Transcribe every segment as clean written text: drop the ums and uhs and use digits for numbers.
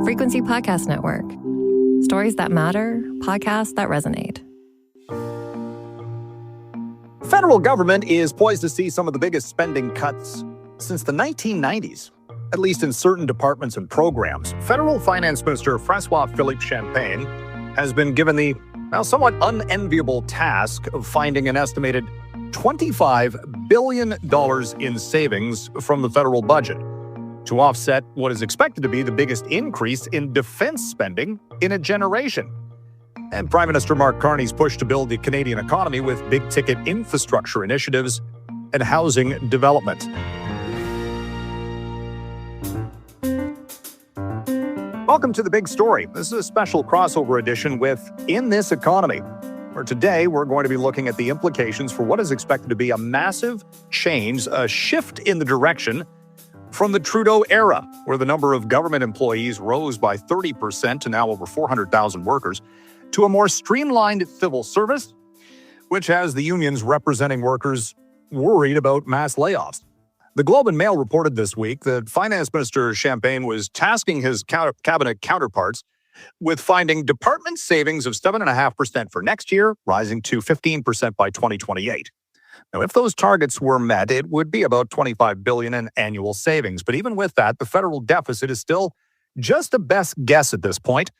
Frequency Podcast Network. Stories that matter, podcasts that resonate. The federal government is poised to see some of the biggest spending cuts since the 1990s, at least in certain departments and programs. Federal Finance Minister Francois-Phillippe Champagne has been given the somewhat unenviable task of finding an estimated $25 billion in savings from the federal budget to offset what is expected to be the biggest increase in defense spending in a generation. And Prime Minister Mark Carney's push to build the Canadian economy with big-ticket infrastructure initiatives and housing development. Welcome to The Big Story. This is a special crossover edition with In This Economy, where today we're going to be looking at the implications for what is expected to be a massive change, a shift in the direction from the Trudeau era, where the number of government employees rose by 30% to now over 400,000 workers, to a more streamlined civil service, which has the unions representing workers worried about mass layoffs. The Globe and Mail reported this week that Finance Minister Champagne was tasking his cabinet counterparts with finding department savings of 7.5% for next year, rising to 15% by 2028. Now, if those targets were met, it would be about $25 billion in annual savings. But even with that, the federal deficit is still just a best guess at this point,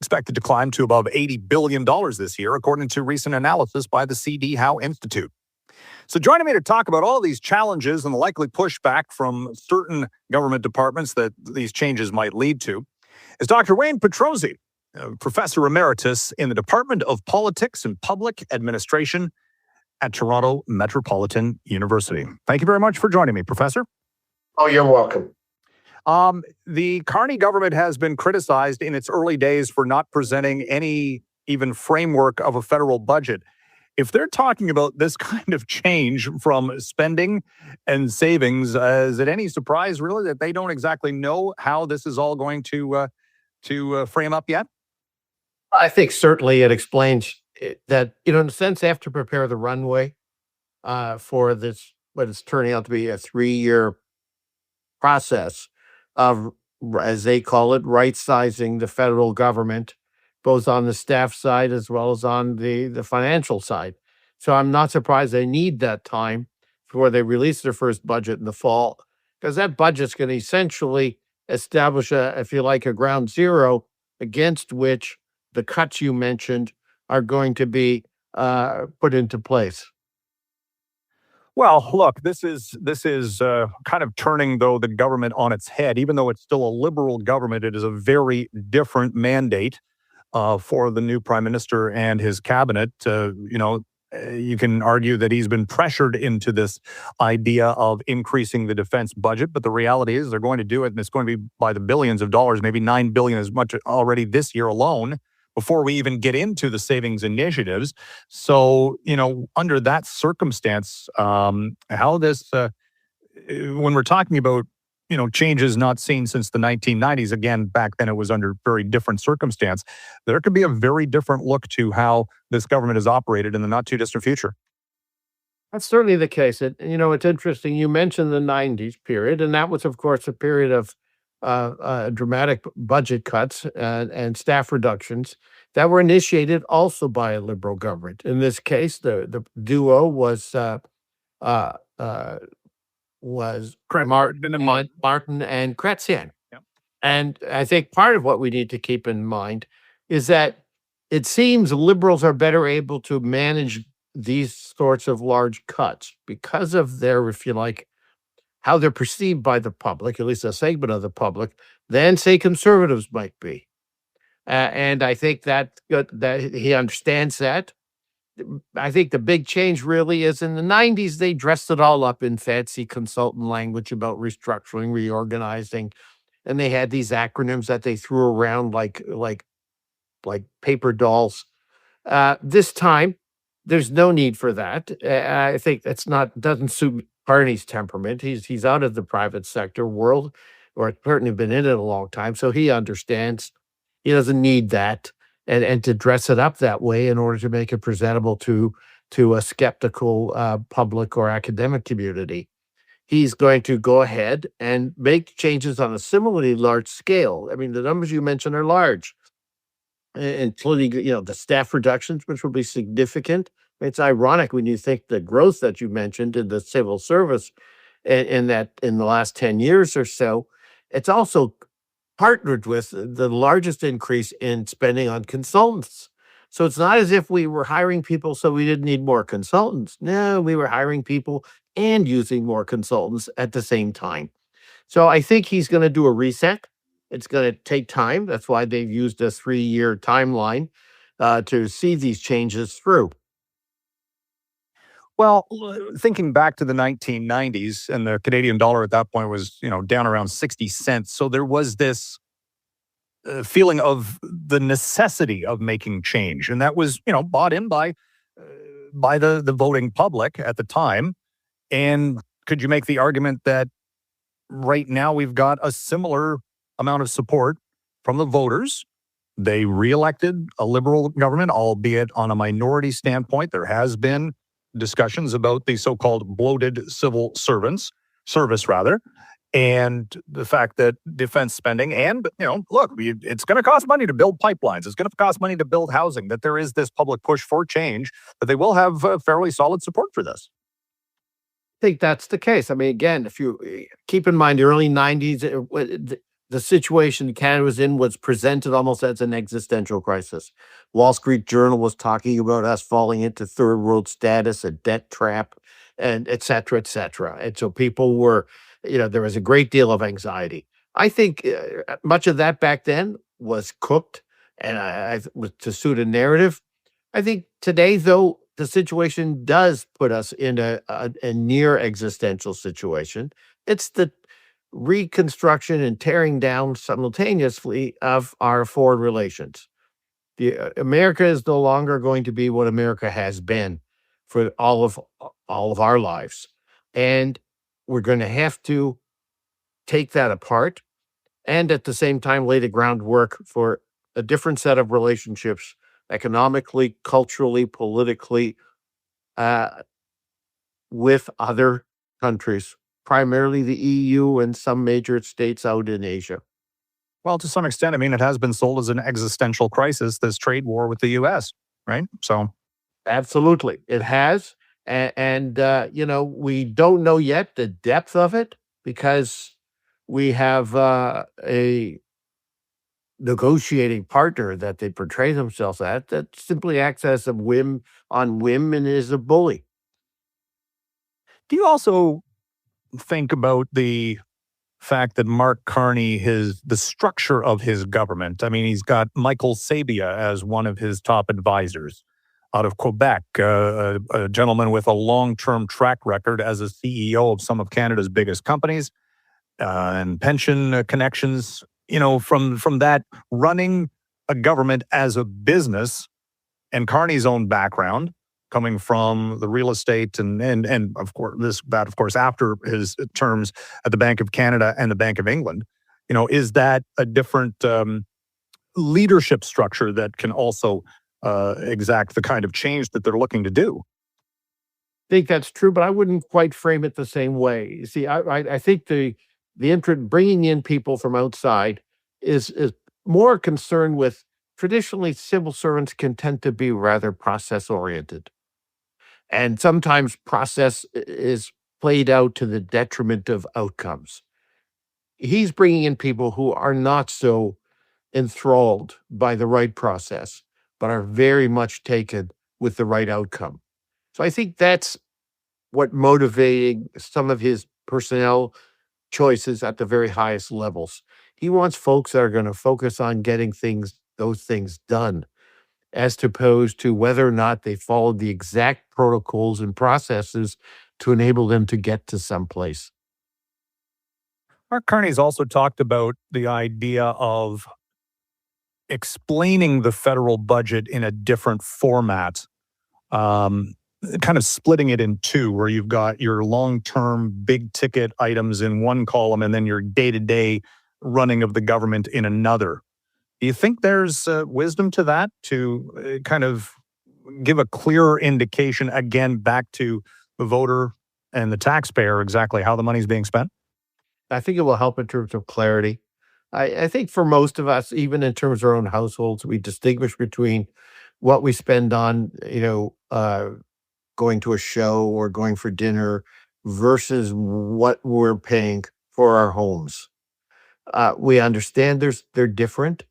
expected to climb to above $80 billion this year, according to recent analysis by the C.D. Howe Institute. So joining me to talk about all these challenges and the likely pushback from certain government departments that these changes might lead to is Dr. Wayne Petrosi, Professor Emeritus in the Department of Politics and Public Administration at Toronto Metropolitan University. Thank you very much for joining me, Professor. Oh, you're welcome. The Carney government has been criticized in its early days for not presenting any even framework of a federal budget. If they're talking about this kind of change from spending and savings, is it any surprise really that they don't exactly know how this is all going to frame up yet? I think certainly it explains that, in a sense, they have to prepare the runway for this, what is turning out to be a 3-year process of, as they call it, right-sizing the federal government, both on the staff side as well as on the financial side. So I'm not surprised they need that time before they release their first budget in the fall, because that budget's going to essentially establish, if you like, a ground zero against which the cuts you mentioned are going to be put into place. Well, look, this is kind of turning, though, the government on its head. Even though it's still a liberal government, it is a very different mandate for the new prime minister and his cabinet. You can argue that he's been pressured into this idea of increasing the defense budget, but the reality is they're going to do it, and it's going to be by the billions of dollars, maybe $9 billion as much already this year alone, before we even get into the savings initiatives. So, under that circumstance, how this, when we're talking about, changes not seen since the 1990s, again, back then it was under very different circumstance, there could be a very different look to how this government is operated in the not too distant future. That's certainly the case. It's interesting. You mentioned the 90s period, and that was, of course, a period of dramatic budget cuts and staff reductions that were initiated also by a liberal government. In this case, the duo was Martin and Chrétien. Yep. And I think part of what we need to keep in mind is that it seems liberals are better able to manage these sorts of large cuts because of their, if you like, how they're perceived by the public, at least a segment of the public, than, say, conservatives might be. And I think that he understands that. I think the big change really is in the 90s, they dressed it all up in fancy consultant language about restructuring, reorganizing, and they had these acronyms that they threw around like paper dolls. This time, there's no need for that. I think doesn't suit Carney's temperament. He's out of the private sector world, or certainly been in it a long time, so he understands he doesn't need that, and to dress it up that way in order to make it presentable to a skeptical public or academic community. he's going to go ahead and make changes on a similarly large scale. I mean, the numbers you mentioned are large, including, the staff reductions, which will be significant. It's ironic when you think the growth that you mentioned in the civil service in the last 10 years or so, it's also partnered with the largest increase in spending on consultants. So it's not as if we were hiring people so we didn't need more consultants. No, we were hiring people and using more consultants at the same time. So I think he's going to do a reset. It's going to take time. That's why they've used a 3-year timeline to see these changes through. Well, thinking back to the 1990s, and the Canadian dollar at that point was, down around 60 cents. So there was this feeling of the necessity of making change, and that was, bought in by the voting public at the time. And could you make the argument that right now we've got a similar amount of support from the voters? They reelected a Liberal government, albeit on a minority standpoint. There has been discussions about the so-called bloated civil service rather, and the fact that defense spending and, look, it's going to cost money to build pipelines. It's going to cost money to build housing, that there is this public push for change, that they will have fairly solid support for this. I think that's the case. I mean, again, if you keep in mind the early 90s, the situation Canada was in was presented almost as an existential crisis. Wall Street Journal was talking about us falling into third world status, a debt trap, and et cetera, et cetera. And so people were, there was a great deal of anxiety. I think much of that back then was cooked and to suit a narrative. I think today, though, the situation does put us in a near existential situation. It's the reconstruction and tearing down simultaneously of our foreign relations. America is no longer going to be what America has been for all of our lives, and we're going to have to take that apart, and at the same time lay the groundwork for a different set of relationships, economically, culturally, politically, with other countries, primarily the EU and some major states out in Asia. Well, to some extent, I mean, it has been sold as an existential crisis, this trade war with the U.S., right? So, absolutely, it has. And we don't know yet the depth of it because we have a negotiating partner that they portray themselves at that simply acts as a whim and is a bully. Do you also think about the fact that Mark Carney, the structure of his government? I mean, he's got Michael Sabia as one of his top advisors out of Quebec, a gentleman with a long-term track record as a CEO of some of Canada's biggest companies and pension connections. From that, running a government as a business, and Carney's own background coming from the real estate and of course after his terms at the Bank of Canada and the Bank of England, is that a different leadership structure that can also exact the kind of change that they're looking to do? I think that's true, but I wouldn't quite frame it the same way. You see, I think the bringing in people from outside is more concerned with, traditionally civil servants can tend to be rather process oriented. And sometimes process is played out to the detriment of outcomes. He's bringing in people who are not so enthralled by the right process, but are very much taken with the right outcome. So I think that's what motivating some of his personnel choices at the very highest levels. He wants folks that are going to focus on getting those things done, as opposed to whether or not they followed the exact protocols and processes to enable them to get to someplace. Mark Carney's also talked about the idea of explaining the federal budget in a different format, kind of splitting it in two, where you've got your long-term big ticket items in one column and then your day-to-day running of the government in another. Do you think there's wisdom to that, to kind of give a clearer indication, again, back to the voter, and the taxpayer exactly how the money's being spent? I think it will help in terms of clarity. I think for most of us, even in terms of our own households, we distinguish between what we spend on, going to a show or going for dinner versus what we're paying for our homes. We understand they're different.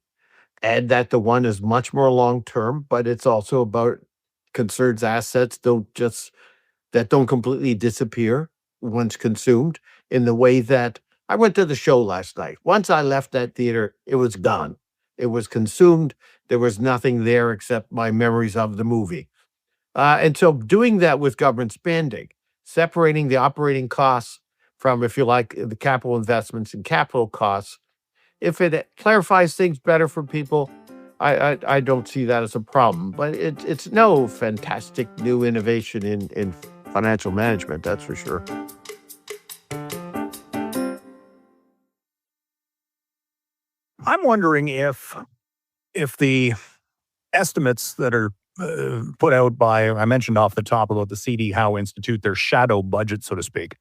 Add that the one is much more long term, but it's also about concerns assets don't completely disappear once consumed in the way that I went to the show last night. Once I left that theater, it was gone. It was consumed. There was nothing there except my memories of the movie. And so doing that with government spending, separating the operating costs from, if you like, the capital investments and capital costs, if it clarifies things better for people, I don't see that as a problem. But it's no fantastic new innovation in financial management, that's for sure. I'm wondering if the estimates that are put out by, I mentioned off the top about the CD Howe Institute, their shadow budget, so to speak.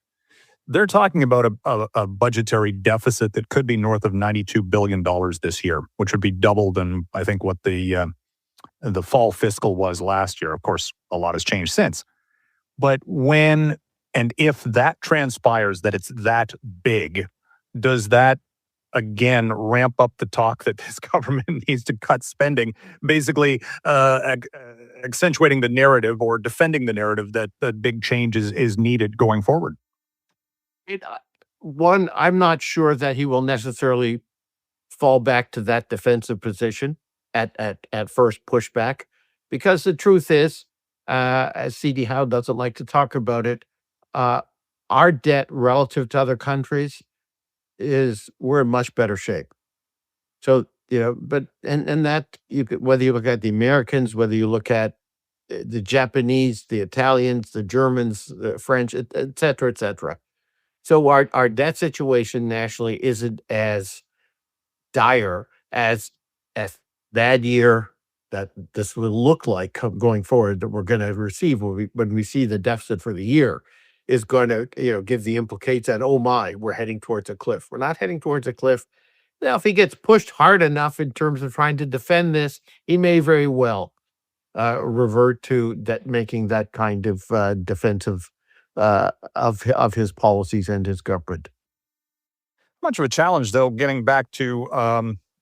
They're talking about a budgetary deficit that could be north of $92 billion this year, which would be double than I think what the fall fiscal was last year. Of course, a lot has changed since. But when and if that transpires that it's that big, does that again ramp up the talk that this government needs to cut spending, basically accentuating the narrative or defending the narrative that big change is needed going forward? One, I'm not sure that he will necessarily fall back to that defensive position at first pushback, because the truth is, as CD Howe doesn't like to talk about it, uh, our debt relative to other countries is we're in much better shape. So, but and that you could, whether you look at the Americans, whether you look at the Japanese, the Italians, the Germans, the French, et cetera, et cetera. So our debt situation nationally isn't as dire as that year that this will look like going forward that we're going to receive when we see the deficit for the year is going to give the implicates that, oh my, we're heading towards a cliff. We're not heading towards a cliff. Now, if he gets pushed hard enough in terms of trying to defend this, he may very well revert to that, making that kind of defensive of his policies and his government. Much of a challenge, though, getting back to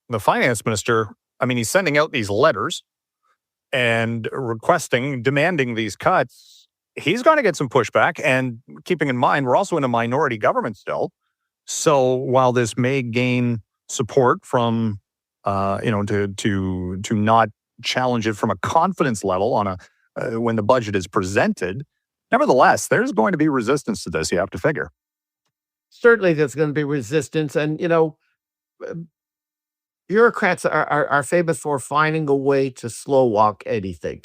the finance minister. I mean, he's sending out these letters and demanding these cuts. He's going to get some pushback. And keeping in mind, we're also in a minority government still. So while this may gain support from, to not challenge it from a confidence level on when the budget is presented, nevertheless, there's going to be resistance to this. You have to figure. Certainly, there's going to be resistance, and bureaucrats are famous for finding a way to slow walk anything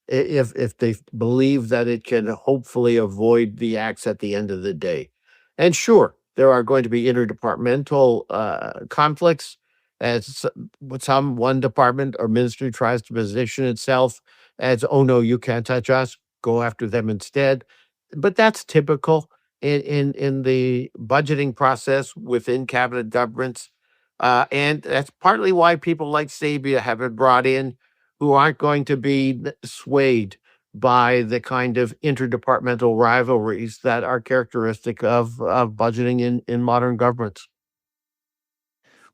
if they believe that it can hopefully avoid the axe at the end of the day. And sure, there are going to be interdepartmental conflicts as one department or ministry tries to position itself as, oh no, you can't touch us, go after them instead. But that's typical in the budgeting process within cabinet governments. And that's partly why people like Sabia have been brought in, who aren't going to be swayed by the kind of interdepartmental rivalries that are characteristic of budgeting in modern governments.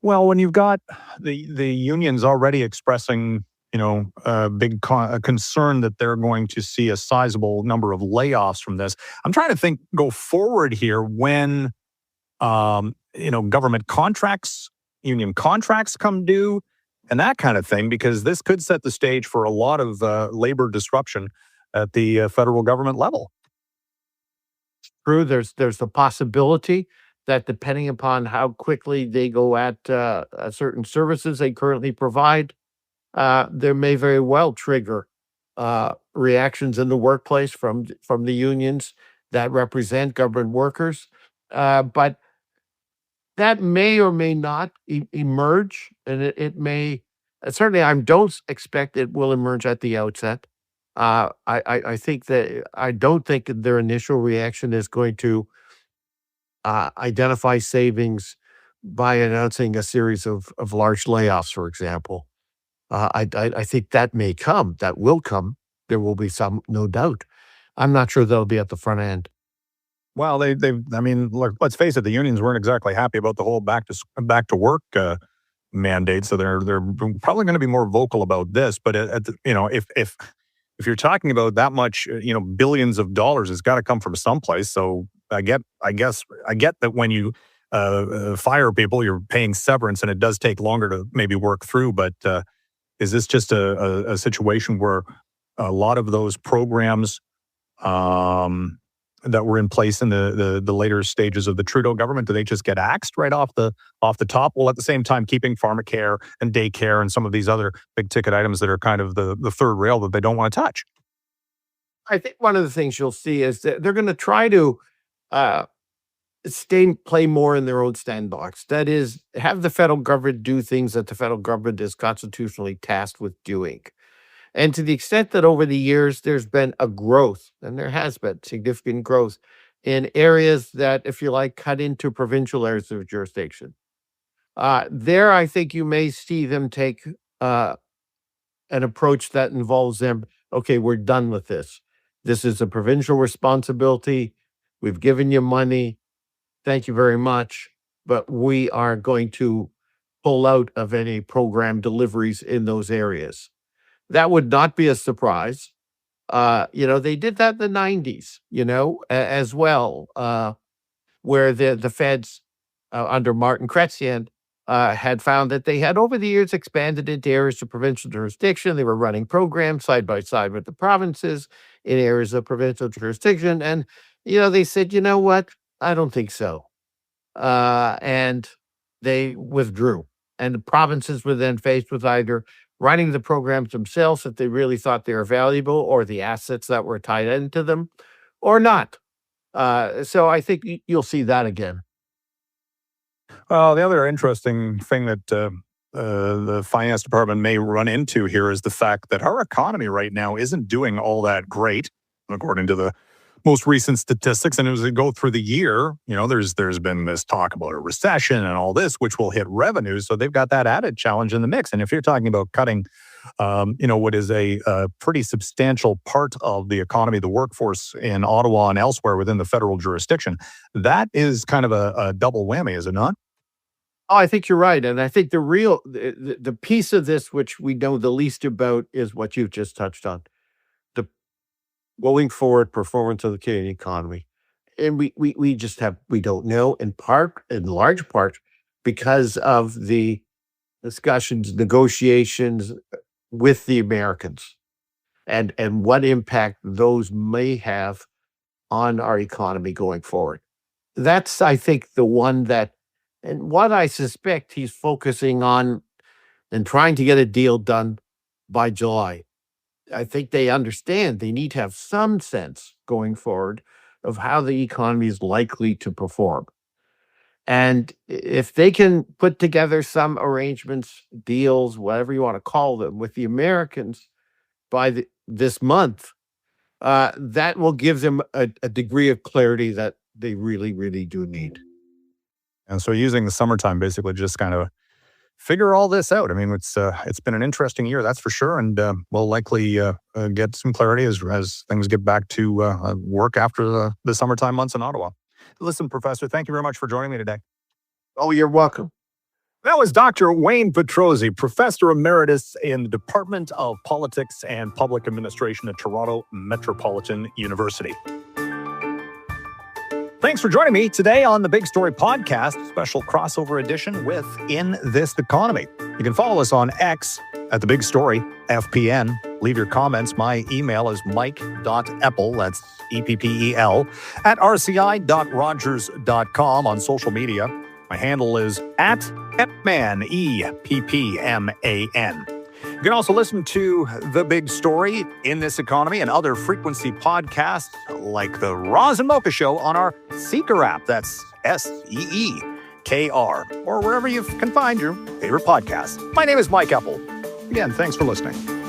Well, when you've got the unions already expressing, a big concern that they're going to see a sizable number of layoffs from this, I'm trying to think go forward here when, government contracts, union contracts come due and that kind of thing, because this could set the stage for a lot of labor disruption at the federal government level. True, there's the possibility that depending upon how quickly they go at certain services they currently provide, there may very well trigger reactions in the workplace from the unions that represent government workers. But that may or may not emerge, and it may certainly. I don't expect it will emerge at the outset. I think that I don't think their initial reaction is going to identify savings by announcing a series of large layoffs, for example. I think that may come. That will come. There will be some, no doubt. I'm not sure they'll be at the front end. Well, I mean, look, let's face it, the unions weren't exactly happy about the whole back to work mandate, so they're probably going to be more vocal about this. But if you're talking about that much, billions of dollars, it's got to come from someplace. So I get that when you fire people, you're paying severance, and it does take longer to maybe work through. But is this just a situation where a lot of those programs that were in place in the later stages of the Trudeau government, do they just get axed right off the top, while at the same time keeping pharmacare and daycare and some of these other big ticket items that are kind of the third rail that they don't want to touch? I think one of the things you'll see is that they're going to try to play more in their own sandbox. That is, have the federal government do things that the federal government is constitutionally tasked with doing. And to the extent that over the years there's been a growth, and there has been significant growth in areas that, if you like, cut into provincial areas of jurisdiction. There, I think you may see them take an approach that involves them, okay, we're done with this. This is a provincial responsibility. We've given you money. Thank you very much. But we are going to pull out of any program deliveries in those areas. That would not be a surprise. They did that in the 90s, as well, where the feds under Martin Chrétien had found that they had over the years expanded into areas of provincial jurisdiction. They were running programs side by side with the provinces in areas of provincial jurisdiction. And, they said, you know what? I don't think so. And they withdrew. And the provinces were then faced with either running the programs themselves if they really thought they were valuable, or the assets that were tied into them, or not. So I think you'll see that again. Well, the other interesting thing that the finance department may run into here is the fact that our economy right now isn't doing all that great, according to the most recent statistics. And as we go through the year, there's been this talk about a recession and all this, which will hit revenues. So they've got that added challenge in the mix. And if you're talking about cutting, what is a pretty substantial part of the economy, the workforce in Ottawa and elsewhere within the federal jurisdiction, that is kind of a double whammy, is it not? Oh, I think you're right. And I think the piece of this, which we know the least about, is what you've just touched on. The going forward performance of the Canadian economy. And we don't know, in large part, because of the discussions, negotiations with the Americans, and what impact those may have on our economy going forward. That's, I think, the one that, and what I suspect he's focusing on and trying to get a deal done by July. I think they understand they need to have some sense going forward of how the economy is likely to perform. And if they can put together some arrangements, deals, whatever you want to call them, with the Americans by this month, that will give them a degree of clarity that they really, really do need. And so using the summertime basically just kind of figure all this out. I mean, it's been an interesting year, that's for sure, and we'll likely get some clarity as things get back to work after the summertime months in Ottawa. Listen, Professor, thank you very much for joining me today. Oh, you're welcome. That was Dr. Wayne Petrosi, Professor Emeritus in the Department of Politics and Public Administration at Toronto Metropolitan University. Thanks for joining me today on the Big Story Podcast, special crossover edition with In This Economy. You can follow us on X at The Big Story, FPN. Leave your comments. My email is mike.eppel, that's E-P-P-E-L, at rci.rogers.com on social media. My handle is at Eppman, E-P-P-M-A-N. You can also listen to The Big Story, In This Economy, and other frequency podcasts like The Roz and Mocha Show on our Seeker app. That's S-E-E-K-R, or wherever you can find your favorite podcasts. My name is Mike Eppel. Again, thanks for listening.